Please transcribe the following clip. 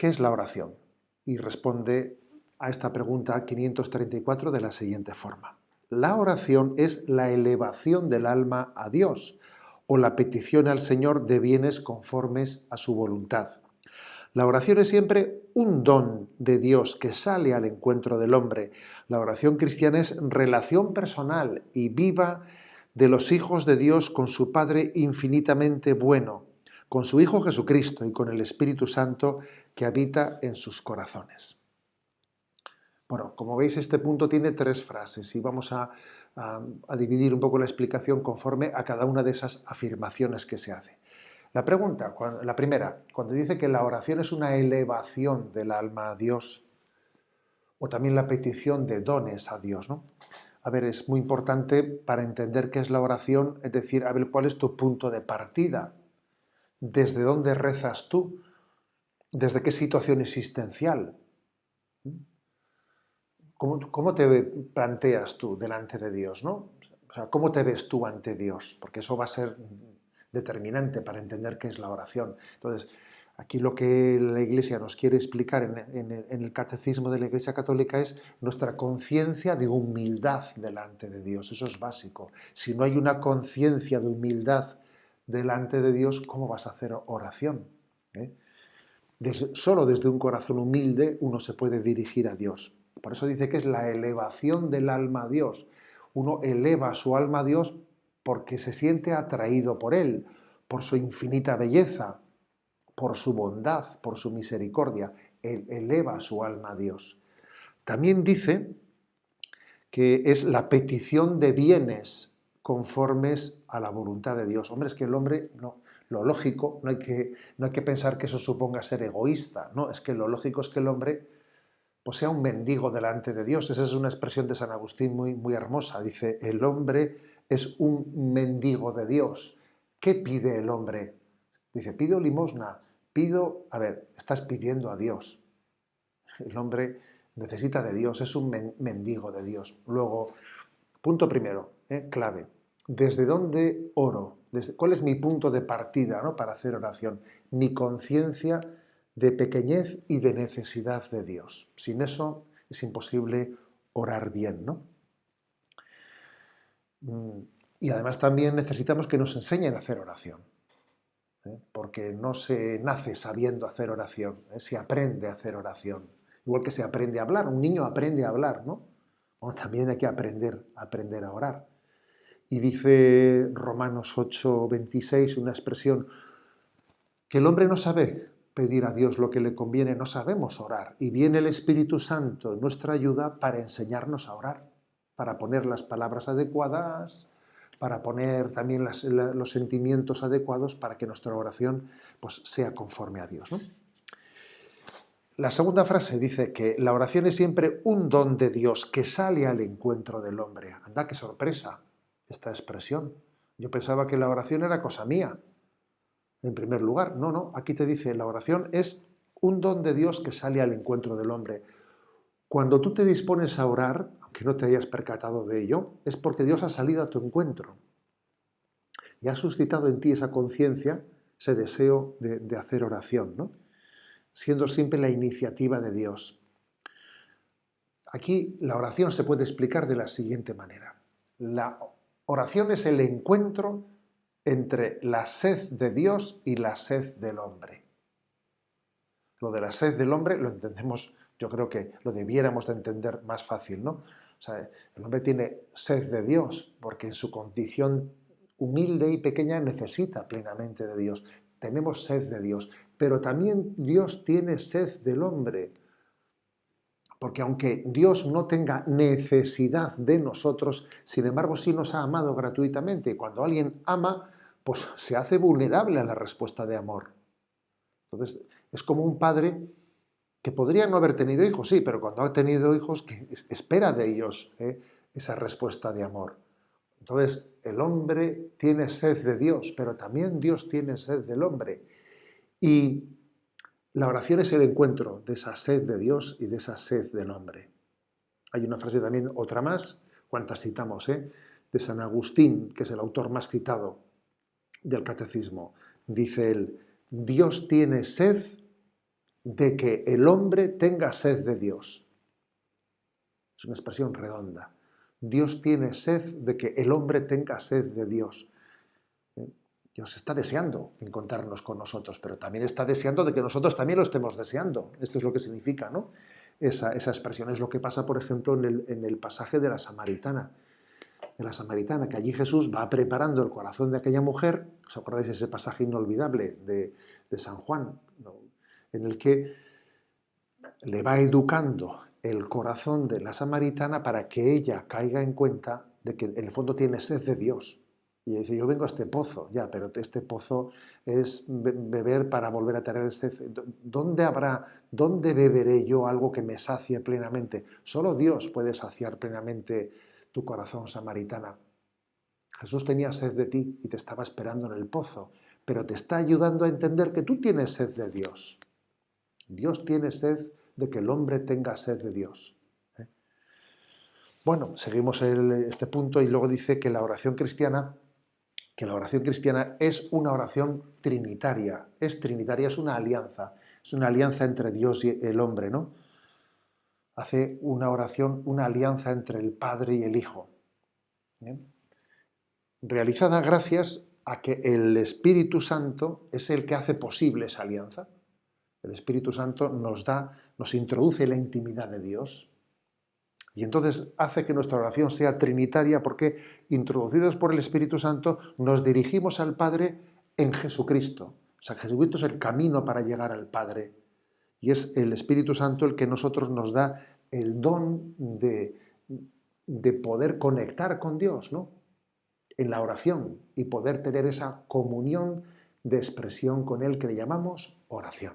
¿Qué es la oración? Y responde a esta pregunta 534 de la siguiente forma. La oración es la elevación del alma a Dios o la petición al Señor de bienes conformes a su voluntad. La oración es siempre un don de Dios que sale al encuentro del hombre. La oración cristiana es relación personal y viva de los hijos de Dios con su Padre infinitamente bueno, con su Hijo Jesucristo y con el Espíritu Santo que habita en sus corazones. Bueno, como veis, este punto tiene tres frases y vamos a dividir un poco la explicación conforme a cada una de esas afirmaciones que se hace. La pregunta, la primera, cuando dice que la oración es una elevación del alma a Dios, o también la petición de dones a Dios, ¿no? A ver, es muy importante para entender qué es la oración, es decir, a ver, cuál es tu punto de partida, desde dónde rezas tú, desde qué situación existencial, cómo te planteas tú delante de Dios, ¿no? O sea, ¿cómo te ves tú ante Dios? Porque eso va a ser determinante para entender qué es la oración. Entonces, aquí lo que la Iglesia nos quiere explicar en el catecismo de la Iglesia Católica es nuestra conciencia de humildad delante de Dios. Eso es básico. Si no hay una conciencia de humildad delante de Dios, ¿cómo vas a hacer oración? ¿Eh? Solo desde un corazón humilde uno se puede dirigir a Dios. Por eso dice que es la elevación del alma a Dios. Uno eleva su alma a Dios porque se siente atraído por Él, por su infinita belleza, por su bondad, por su misericordia. Él eleva su alma a Dios. También dice que es la petición de bienes conformes a la voluntad de Dios. Hombre, es que el hombre, no, lo lógico, no hay que pensar que eso suponga ser egoísta, no, es que lo lógico es que el hombre pues, sea un mendigo delante de Dios. Esa es una expresión de San Agustín muy, muy hermosa. Dice, el hombre es un mendigo de Dios. ¿Qué pide el hombre? Dice, pido limosna, pido, a ver, estás pidiendo a Dios. El hombre necesita de Dios, es un mendigo de Dios. Luego, punto primero, clave. ¿Desde dónde oro? ¿Cuál es mi punto de partida, ¿no?, para hacer oración? Mi conciencia de pequeñez y de necesidad de Dios. Sin eso es imposible orar bien, ¿no? Y además también necesitamos que nos enseñen a hacer oración, porque no se nace sabiendo hacer oración, se aprende a hacer oración. Igual que se aprende a hablar, un niño aprende a hablar, ¿no? Bueno, también hay que aprender a orar. Y dice Romanos 8:26 una expresión, que el hombre no sabe pedir a Dios lo que le conviene, no sabemos orar. Y viene el Espíritu Santo en nuestra ayuda para enseñarnos a orar, para poner las palabras adecuadas, para poner también los sentimientos adecuados para que nuestra oración pues, sea conforme a Dios, ¿no? La segunda frase dice que la oración es siempre un don de Dios que sale al encuentro del hombre. Anda, qué sorpresa esta expresión. Yo pensaba que la oración era cosa mía, en primer lugar. No, no, aquí te dice, la oración es un don de Dios que sale al encuentro del hombre. Cuando tú te dispones a orar, aunque no te hayas percatado de ello, es porque Dios ha salido a tu encuentro y ha suscitado en ti esa conciencia, ese deseo de hacer oración, ¿no? Siendo siempre la iniciativa de Dios. Aquí la oración se puede explicar de la siguiente manera. La oración es el encuentro entre la sed de Dios y la sed del hombre. Lo de la sed del hombre lo entendemos, yo creo que lo debiéramos de entender más fácil, ¿no? O sea, el hombre tiene sed de Dios porque en su condición humilde y pequeña necesita plenamente de Dios. Tenemos sed de Dios, pero también Dios tiene sed del hombre. Porque aunque Dios no tenga necesidad de nosotros, sin embargo sí nos ha amado gratuitamente. Y cuando alguien ama, pues se hace vulnerable a la respuesta de amor. Entonces, es como un padre que podría no haber tenido hijos, sí, pero cuando ha tenido hijos, que espera de ellos esa respuesta de amor. Entonces, el hombre tiene sed de Dios, pero también Dios tiene sed del hombre. Y la oración es el encuentro de esa sed de Dios y de esa sed del hombre. Hay una frase también, otra más, cuantas citamos, de San Agustín, que es el autor más citado del Catecismo. Dice él, Dios tiene sed de que el hombre tenga sed de Dios. Es una expresión redonda. Dios tiene sed de que el hombre tenga sed de Dios. Dios está deseando encontrarnos con nosotros, pero también está deseando de que nosotros también lo estemos deseando. Esto es lo que significa, ¿no? Esa expresión es lo que pasa, por ejemplo, en el pasaje de la Samaritana. Que allí Jesús va preparando el corazón de aquella mujer. ¿Os acordáis de ese pasaje inolvidable de San Juan, ¿no? En el que le va educando el corazón de la samaritana para que ella caiga en cuenta de que en el fondo tiene sed de Dios. Y dice, yo vengo a este pozo, ya, pero este pozo es beber para volver a tener sed. ¿Dónde beberé yo algo que me sacie plenamente? Solo Dios puede saciar plenamente tu corazón, samaritana. Jesús tenía sed de ti y te estaba esperando en el pozo, pero te está ayudando a entender que tú tienes sed de Dios. Dios tiene sed de que el hombre tenga sed de Dios. Bueno, seguimos este punto y luego dice que la oración cristiana es una oración trinitaria. Es trinitaria, es una alianza entre Dios y el hombre, ¿no? Hace una oración, una alianza entre el Padre y el Hijo. ¿Bien? Realizada gracias a que el Espíritu Santo es el que hace posible esa alianza. El Espíritu Santo nos introduce en la intimidad de Dios. Y entonces hace que nuestra oración sea trinitaria porque, introducidos por el Espíritu Santo, nos dirigimos al Padre en Jesucristo. O sea, Jesucristo es el camino para llegar al Padre. Y es el Espíritu Santo el que nosotros nos da el don de poder conectar con Dios, ¿no? En la oración y poder tener esa comunión de expresión con Él que le llamamos oración.